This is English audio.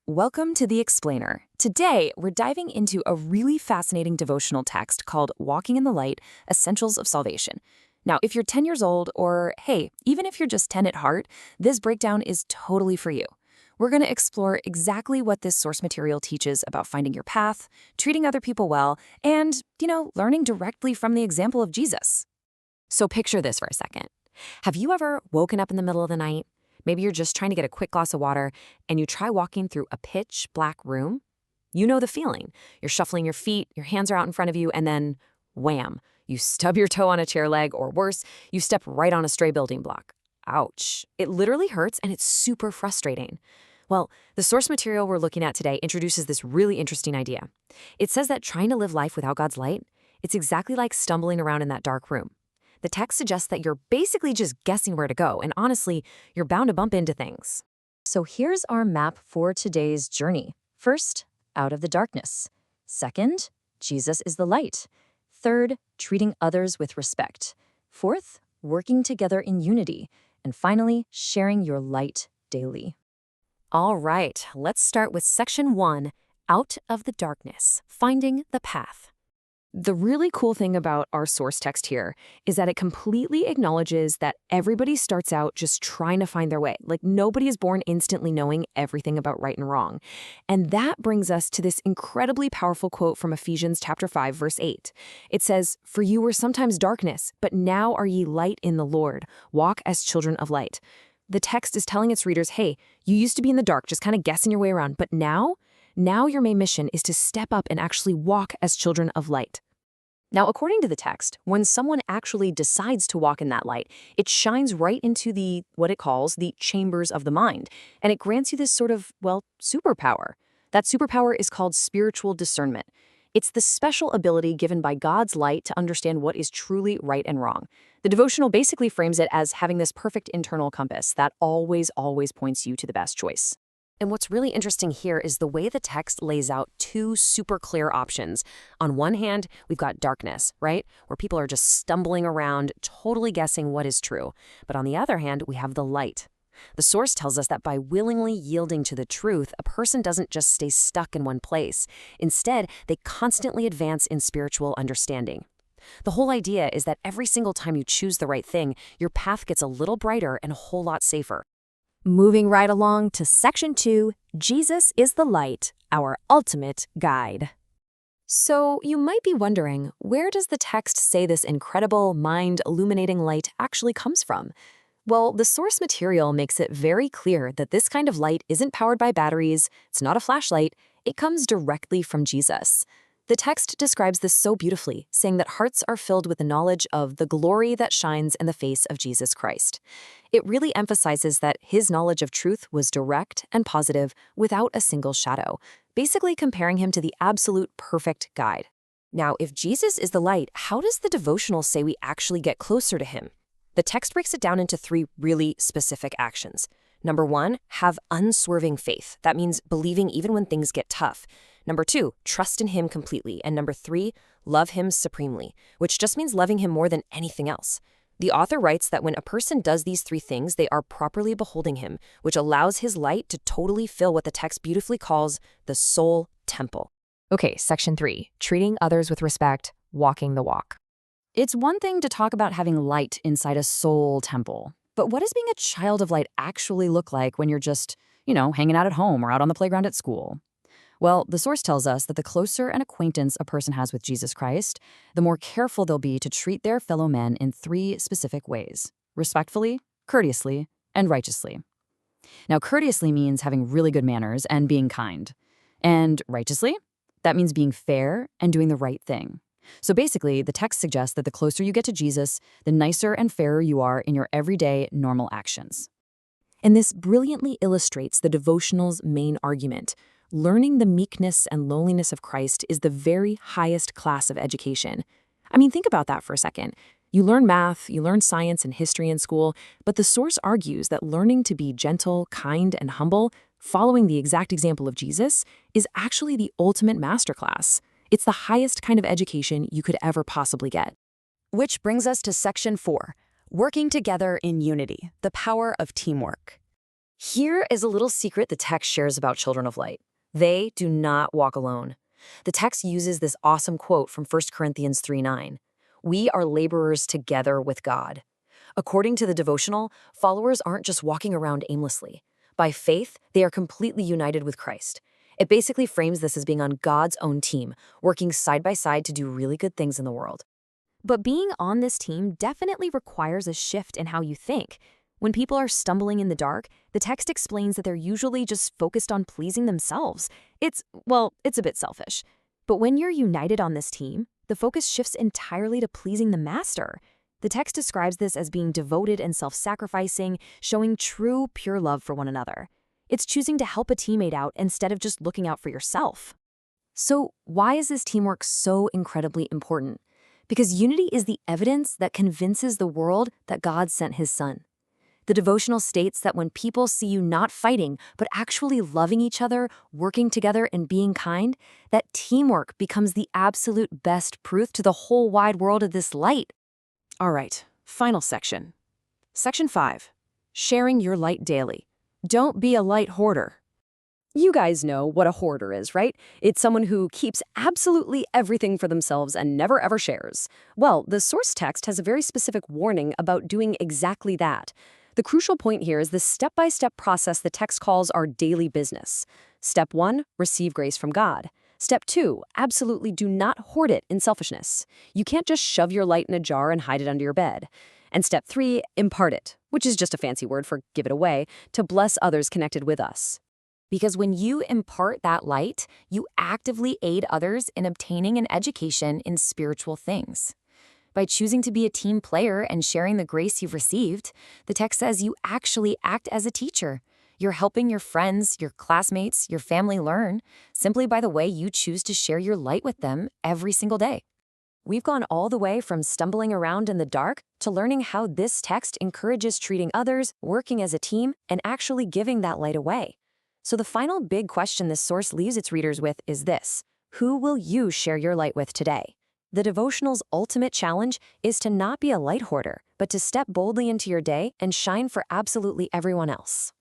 Welcome to The Explainer. Today, we're diving into a really fascinating devotional text called Walking in the Light, Essentials of Salvation. Now, if you're 10 years old, or hey, even if you're just 10 at heart, this breakdown is totally for you. We're going to explore exactly what this source material teaches about finding your path, treating other people well, and, learning directly from the example of Jesus. So picture this for a second. Have you ever woken up in the middle of the night? Maybe you're just trying to get a quick glass of water, and you try walking through a pitch black room. You know the feeling. You're shuffling your feet, your hands are out in front of you, and then wham, you stub your toe on a chair leg, or worse, you step right on a stray building block. Ouch. It literally hurts, and it's super frustrating. Well, the source material we're looking at today introduces this really interesting idea. It says that trying to live life without God's light, it's exactly like stumbling around in that dark room. The text suggests that you're basically just guessing where to go, and honestly, you're bound to bump into things. So here's our map for today's journey. First, out of the darkness. Second, Jesus is the light. Third, treating others with respect. Fourth, working together in unity. And finally, sharing your light daily. All right, let's start with section 1, Out of the Darkness, Finding the Path. The really cool thing about our source text here is that it completely acknowledges that everybody starts out just trying to find their way. Like nobody is born instantly knowing everything about right and wrong. And that brings us to this incredibly powerful quote from Ephesians chapter 5, verse 8. It says, "For you were sometimes darkness, but now are ye light in the Lord. Walk as children of light." The text is telling its readers, hey, you used to be in the dark, just kind of guessing your way around, but now your main mission is to step up and actually walk as children of light. Now, according to the text, when someone actually decides to walk in that light, it shines right into what it calls the chambers of the mind, and it grants you this sort of, superpower. That superpower is called spiritual discernment. It's the special ability given by God's light to understand what is truly right and wrong. The devotional basically frames it as having this perfect internal compass that always points you to the best choice. And what's really interesting here is the way the text lays out two super clear options. On one hand, we've got darkness, right? Where people are just stumbling around, totally guessing what is true. But on the other hand, we have the light. The source tells us that by willingly yielding to the truth, a person doesn't just stay stuck in one place. Instead, they constantly advance in spiritual understanding. The whole idea is that every single time you choose the right thing, your path gets a little brighter and a whole lot safer. Moving right along to section 2, Jesus is the light, our ultimate guide. So you might be wondering, where does the text say this incredible, mind-illuminating light actually comes from? Well, the source material makes it very clear that this kind of light isn't powered by batteries, it's not a flashlight, it comes directly from Jesus. The text describes this so beautifully, saying that hearts are filled with the knowledge of the glory that shines in the face of Jesus Christ. It really emphasizes that his knowledge of truth was direct and positive without a single shadow, basically comparing him to the absolute perfect guide. Now, if Jesus is the light, how does the devotional say we actually get closer to him? The text breaks it down into 3 really specific actions. Number 1, have unswerving faith. That means believing even when things get tough. Number 2, trust in him completely. And number 3, love him supremely, which just means loving him more than anything else. The author writes that when a person does these 3 things, they are properly beholding him, which allows his light to totally fill what the text beautifully calls the soul temple. Okay, section 3, treating others with respect, walking the walk. It's one thing to talk about having light inside a soul temple. But what does being a child of light actually look like when you're just, hanging out at home or out on the playground at school? Well, the source tells us that the closer an acquaintance a person has with Jesus Christ, the more careful they'll be to treat their fellow men in 3 specific ways: respectfully, courteously, and righteously. Now, courteously means having really good manners and being kind. And righteously, that means being fair and doing the right thing. So basically, the text suggests that the closer you get to Jesus, the nicer and fairer you are in your everyday, normal actions. And this brilliantly illustrates the devotional's main argument. Learning the meekness and lowliness of Christ is the very highest class of education. I mean, think about that for a second. You learn math, you learn science and history in school, but the source argues that learning to be gentle, kind, and humble, following the exact example of Jesus, is actually the ultimate masterclass. It's the highest kind of education you could ever possibly get. Which brings us to section 4, working together in unity, the power of teamwork. Here is a little secret the text shares about children of light. They do not walk alone. The text uses this awesome quote from 1 Corinthians 3:9. We are laborers together with God. According to the devotional, followers aren't just walking around aimlessly. By faith, they are completely united with Christ. It basically frames this as being on God's own team, working side by side to do really good things in the world. But being on this team definitely requires a shift in how you think. When people are stumbling in the dark, the text explains that they're usually just focused on pleasing themselves. It's a bit selfish. But when you're united on this team, the focus shifts entirely to pleasing the master. The text describes this as being devoted and self-sacrificing, showing true, pure love for one another. It's choosing to help a teammate out instead of just looking out for yourself. So, why is this teamwork so incredibly important? Because unity is the evidence that convinces the world that God sent his son. The devotional states that when people see you not fighting, but actually loving each other, working together, and being kind, that teamwork becomes the absolute best proof to the whole wide world of this light. All right, final section. Section 5. Sharing your light daily. Don't be a light hoarder. You guys know what a hoarder is, right? It's someone who keeps absolutely everything for themselves and never ever shares. Well, the source text has a very specific warning about doing exactly that. The crucial point here is the step-by-step process the text calls our daily business. Step 1, receive grace from God. Step 2, absolutely do not hoard it in selfishness. You can't just shove your light in a jar and hide it under your bed. And step 3, impart it, which is just a fancy word for give it away, to bless others connected with us. Because when you impart that light, you actively aid others in obtaining an education in spiritual things. By choosing to be a team player and sharing the grace you've received, the text says you actually act as a teacher. You're helping your friends, your classmates, your family learn simply by the way you choose to share your light with them every single day. We've gone all the way from stumbling around in the dark to learning how this text encourages treating others, working as a team, and actually giving that light away. So the final big question this source leaves its readers with is this: who will you share your light with today? The devotional's ultimate challenge is to not be a light hoarder, but to step boldly into your day and shine for absolutely everyone else.